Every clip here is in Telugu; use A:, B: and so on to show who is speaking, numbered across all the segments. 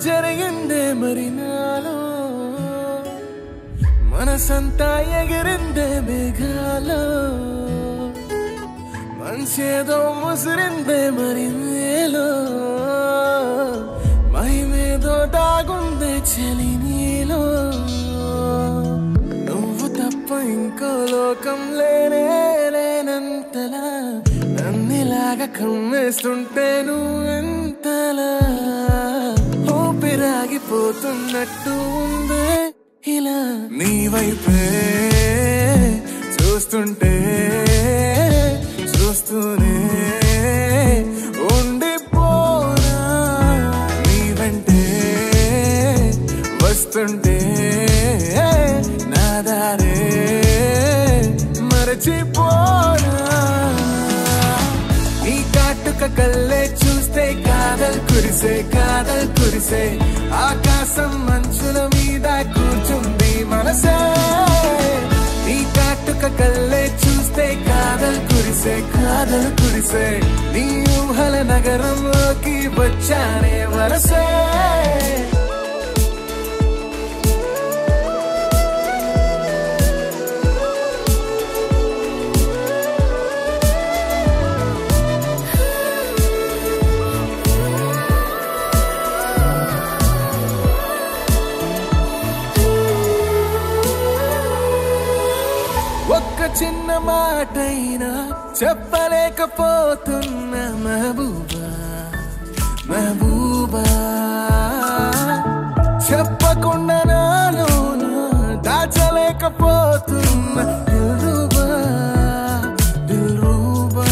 A: జరిగిందే మరి నాలో మనసంతా ఎగిరిందే మేఘాలో మంచేదో ముసిరిందే మరి నేలో మహిమేదో దాగుందే చలి నీలో నువ్వు తప్ప ఇంకో లోకం లేనంతలా నన్నిలాగా కమ్మేస్తుంటే నువ్వెంతలా ఊపిరాగిపోతున్నట్టు ఉందే ఇలా నీ వైపే చూస్తుంటే చూస్తూనే ఉండిపోనా నీ వెంటే వస్తుంటే నా దారే మరచిపోనా నీ కాటుక కళ్ళే చూస్తే కాదల్ కురిసే ఆకాశం మంచుల మీద కూర్చుంది మనసే నీ కాటుక కళ్ళే చూస్తే కాదల్ కురిసే నీ ఊహల నగరంలోకి వచ్చానే వరసే ఒక్క చిన్న మాటైనా చెప్పలేకపోతున్నా మహబూబా చెప్పకుండా నాలోన దాచలేకపోతున్నా దిల్రూబా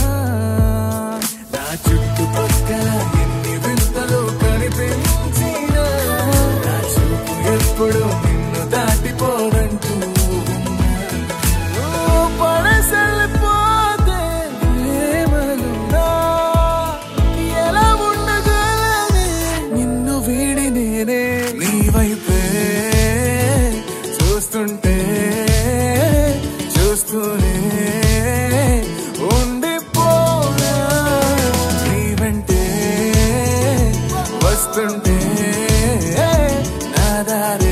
A: నా చుట్టుపక్కల ఎన్ని వింతలు కనిపించినా నా చూపు ఎప్పుడు నిన్ను దాటిపోదంటూ నీ వైపే చూస్తూనే ఉండిపోనా నీ వెంటే వస్తుంటే నా దారి